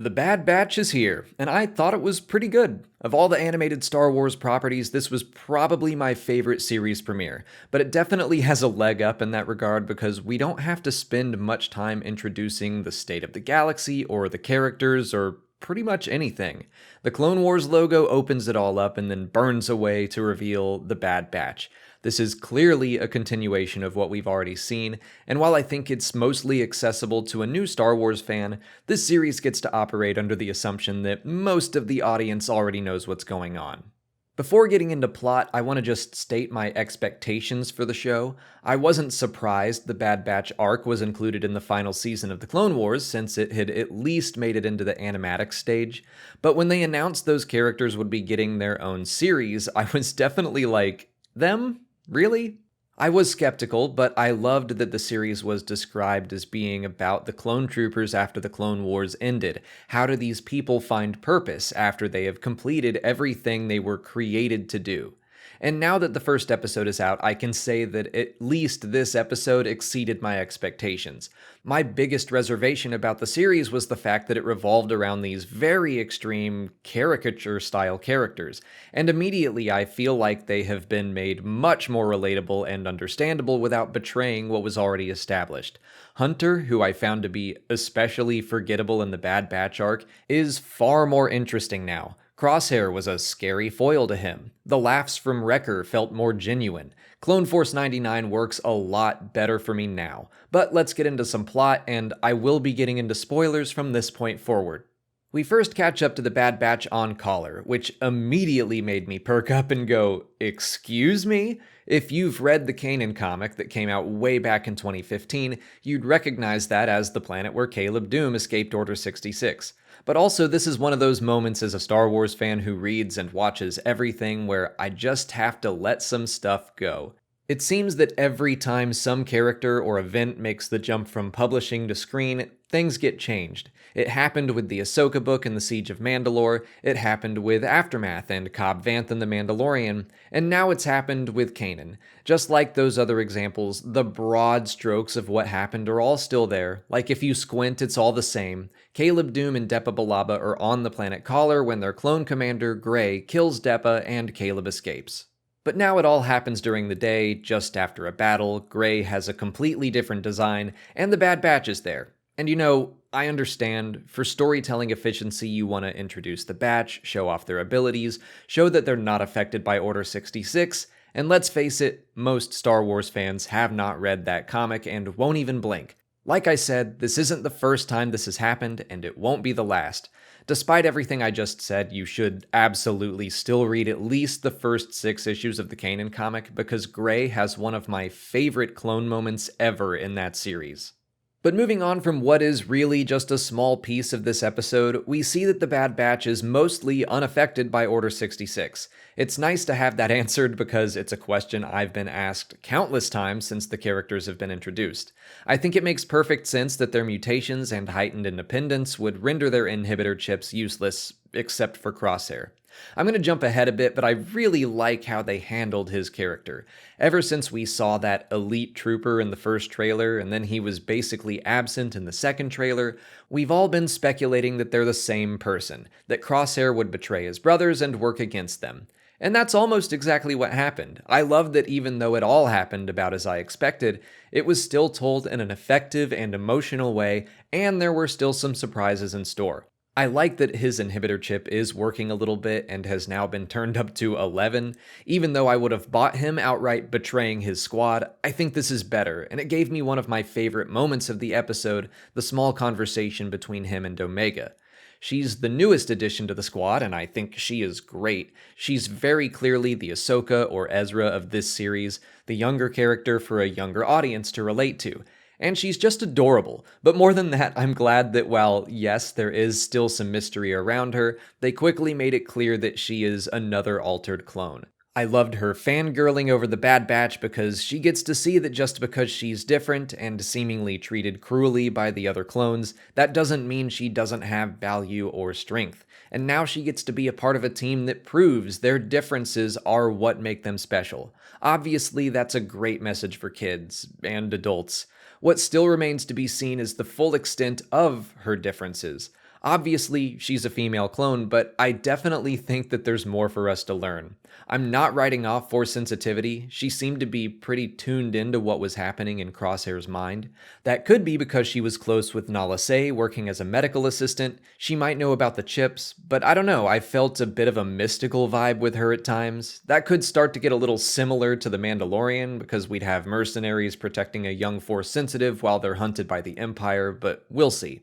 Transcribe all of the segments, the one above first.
The Bad Batch is here, and I thought it was pretty good. Of all the animated Star Wars properties, this was probably my favorite series premiere, but it definitely has a leg up in that regard because we don't have to spend much time introducing the state of the galaxy or the characters or pretty much anything. The Clone Wars logo opens it all up and then burns away to reveal the Bad Batch. This is clearly a continuation of what we've already seen, and while I think it's mostly accessible to a new Star Wars fan, this series gets to operate under the assumption that most of the audience already knows what's going on. Before getting into plot, I want to just state my expectations for the show. I wasn't surprised the Bad Batch arc was included in the final season of the Clone Wars, since it had at least made it into the animatic stage, but when they announced those characters would be getting their own series, I was definitely like, them? Really? I was skeptical, but I loved that the series was described as being about the clone troopers after the Clone Wars ended. How do these people find purpose after they have completed everything they were created to do? And now that the first episode is out, I can say that at least this episode exceeded my expectations. My biggest reservation about the series was the fact that it revolved around these very extreme caricature-style characters, and immediately I feel like they have been made much more relatable and understandable without betraying what was already established. Hunter, who I found to be especially forgettable in the Bad Batch arc, is far more interesting now. Crosshair was a scary foil to him. The laughs from Wrecker felt more genuine. Clone Force 99 works a lot better for me now. But let's get into some plot, and I will be getting into spoilers from this point forward. We first catch up to the Bad Batch on Collar, which immediately made me perk up and go, "Excuse me?" If you've read the Canon comic that came out way back in 2015, you'd recognize that as the planet where Caleb Doom escaped Order 66. But also, this is one of those moments as a Star Wars fan who reads and watches everything where I just have to let some stuff go. It seems that every time some character or event makes the jump from publishing to screen, things get changed. It happened with the Ahsoka book and the Siege of Mandalore, it happened with Aftermath and Cobb Vanth and the Mandalorian, and now it's happened with Kanan. Just like those other examples, the broad strokes of what happened are all still there. Like if you squint, it's all the same. Caleb Doom and Depa Billaba are on the planet Collar when their clone commander, Gray, kills Depa and Caleb escapes. But now it all happens during the day, just after a battle, Gray has a completely different design, and the Bad Batch is there. And you know, I understand, for storytelling efficiency you want to introduce the Batch, show off their abilities, show that they're not affected by Order 66, and let's face it, most Star Wars fans have not read that comic and won't even blink. Like I said, this isn't the first time this has happened, and it won't be the last. Despite everything I just said, you should absolutely still read at least the first 6 issues of the Kanan comic, because Gray has one of my favorite clone moments ever in that series. But moving on from what is really just a small piece of this episode, we see that the Bad Batch is mostly unaffected by Order 66. It's nice to have that answered because it's a question I've been asked countless times since the characters have been introduced. I think it makes perfect sense that their mutations and heightened independence would render their inhibitor chips useless, except for Crosshair. I'm going to jump ahead a bit, but I really like how they handled his character. Ever since we saw that elite trooper in the first trailer, and then he was basically absent in the second trailer, we've all been speculating that they're the same person, that Crosshair would betray his brothers and work against them. And that's almost exactly what happened. I love that even though it all happened about as I expected, it was still told in an effective and emotional way, and there were still some surprises in store. I like that his inhibitor chip is working a little bit and has now been turned up to 11. Even though I would have bought him outright betraying his squad, I think this is better, and it gave me one of my favorite moments of the episode, the small conversation between him and Omega. She's the newest addition to the squad, and I think she is great. She's very clearly the Ahsoka or Ezra of this series, the younger character for a younger audience to relate to. And she's just adorable. But more than that, I'm glad that while, yes, there is still some mystery around her, they quickly made it clear that she is another altered clone. I loved her fangirling over the Bad Batch because she gets to see that just because she's different and seemingly treated cruelly by the other clones, that doesn't mean she doesn't have value or strength. And now she gets to be a part of a team that proves their differences are what make them special. Obviously, that's a great message for kids and adults. What still remains to be seen is the full extent of her differences. Obviously, she's a female clone, but I definitely think that there's more for us to learn. I'm not writing off Force sensitivity. She seemed to be pretty tuned into what was happening in Crosshair's mind. That could be because she was close with Nala Se, working as a medical assistant. She might know about the chips, but I don't know, I felt a bit of a mystical vibe with her at times. That could start to get a little similar to The Mandalorian, because we'd have mercenaries protecting a young Force sensitive while they're hunted by the Empire, but we'll see.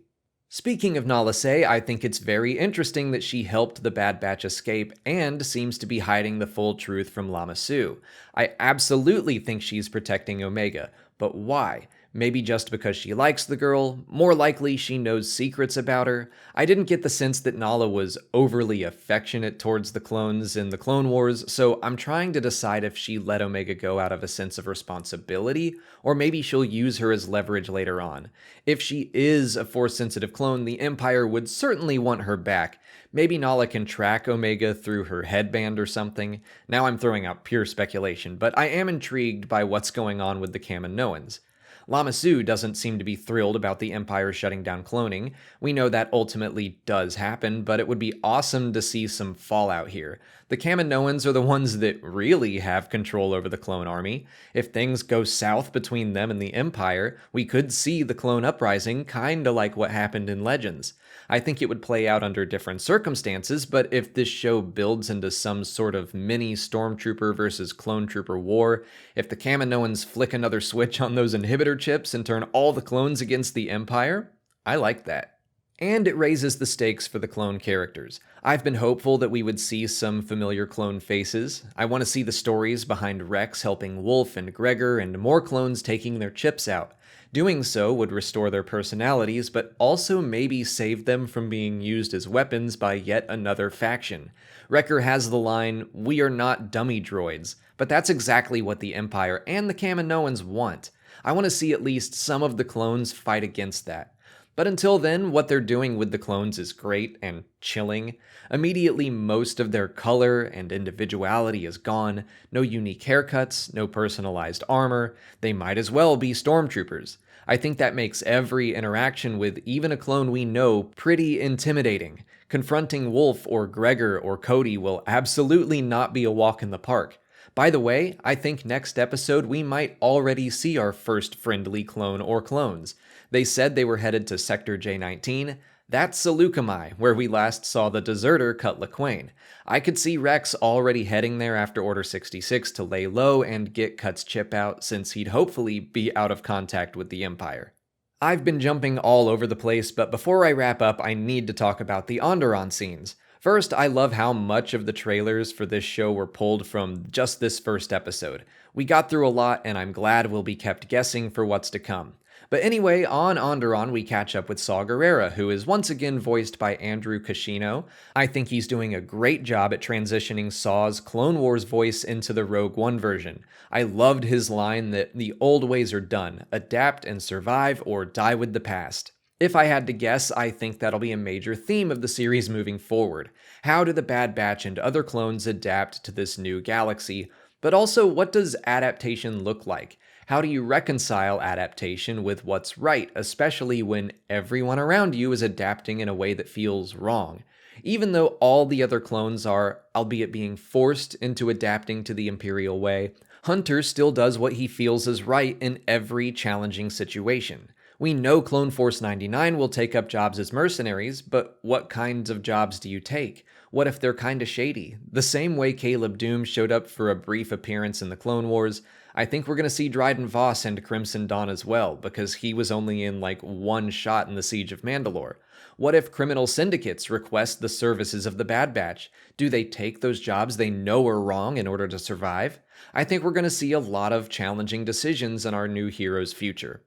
Speaking of Nala Se, I think it's very interesting that she helped the Bad Batch escape and seems to be hiding the full truth from Lama Su. I absolutely think she's protecting Omega, but why? Maybe just because she likes the girl? More likely she knows secrets about her? I didn't get the sense that Nala was overly affectionate towards the clones in the Clone Wars, so I'm trying to decide if she let Omega go out of a sense of responsibility, or maybe she'll use her as leverage later on. If she is a Force-sensitive clone, the Empire would certainly want her back. Maybe Nala can track Omega through her headband or something. Now I'm throwing out pure speculation, but I am intrigued by what's going on with the Kaminoans. Lama Su doesn't seem to be thrilled about the Empire shutting down cloning. We know that ultimately does happen, but it would be awesome to see some fallout here. The Kaminoans are the ones that really have control over the clone army. If things go south between them and the Empire, we could see the clone uprising, kinda like what happened in Legends. I think it would play out under different circumstances, but if this show builds into some sort of mini Stormtrooper versus Clone Trooper war, if the Kaminoans flick another switch on those inhibitor chips and turn all the clones against the Empire, I like that. And it raises the stakes for the clone characters. I've been hopeful that we would see some familiar clone faces. I want to see the stories behind Rex helping Wolf and Gregor and more clones taking their chips out. Doing so would restore their personalities, but also maybe save them from being used as weapons by yet another faction. Wrecker has the line, "We are not dummy droids," but that's exactly what the Empire and the Kaminoans want. I want to see at least some of the clones fight against that. But until then, what they're doing with the clones is great and chilling. Immediately, most of their color and individuality is gone. No unique haircuts, no personalized armor. They might as well be stormtroopers. I think that makes every interaction with even a clone we know pretty intimidating. Confronting Wolf or Gregor or Cody will absolutely not be a walk in the park. By the way, I think next episode we might already see our first friendly clone or clones. They said they were headed to Sector J-19. That's Seleucami, where we last saw the deserter Cut Lawquane. I could see Rex already heading there after Order 66 to lay low and get Cut's chip out, since he'd hopefully be out of contact with the Empire. I've been jumping all over the place, but before I wrap up, I need to talk about the Onderon scenes. First, I love how much of the trailers for this show were pulled from just this first episode. We got through a lot, and I'm glad we'll be kept guessing for what's to come. But anyway, on Onderon, we catch up with Saw Gerrera, who is once again voiced by Andrew Kashino. I think he's doing a great job at transitioning Saw's Clone Wars voice into the Rogue One version. I loved his line that the old ways are done, adapt and survive or die with the past. If I had to guess, I think that'll be a major theme of the series moving forward. How do the Bad Batch and other clones adapt to this new galaxy? But also, what does adaptation look like? How do you reconcile adaptation with what's right, especially when everyone around you is adapting in a way that feels wrong? Even though all the other clones are, albeit being forced into adapting to the Imperial way, Hunter still does what he feels is right in every challenging situation. We know Clone Force 99 will take up jobs as mercenaries, but what kinds of jobs do you take? What if they're kinda shady? The same way Caleb Doom showed up for a brief appearance in the Clone Wars, I think we're gonna see Dryden Voss and Crimson Dawn as well, because he was only in like one shot in the Siege of Mandalore. What if criminal syndicates request the services of the Bad Batch? Do they take those jobs they know are wrong in order to survive? I think we're gonna see a lot of challenging decisions in our new hero's future.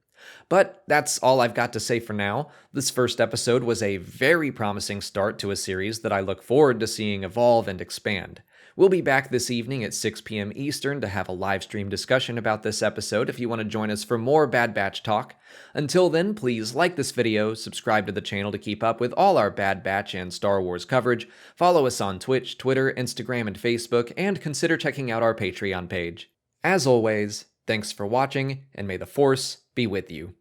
But that's all I've got to say for now. This first episode was a very promising start to a series that I look forward to seeing evolve and expand. We'll be back this evening at 6 p.m. Eastern to have a live stream discussion about this episode if you want to join us for more Bad Batch talk. Until then, please like this video, subscribe to the channel to keep up with all our Bad Batch and Star Wars coverage, follow us on Twitch, Twitter, Instagram, and Facebook, and consider checking out our Patreon page. As always, thanks for watching, and may the Force be with you.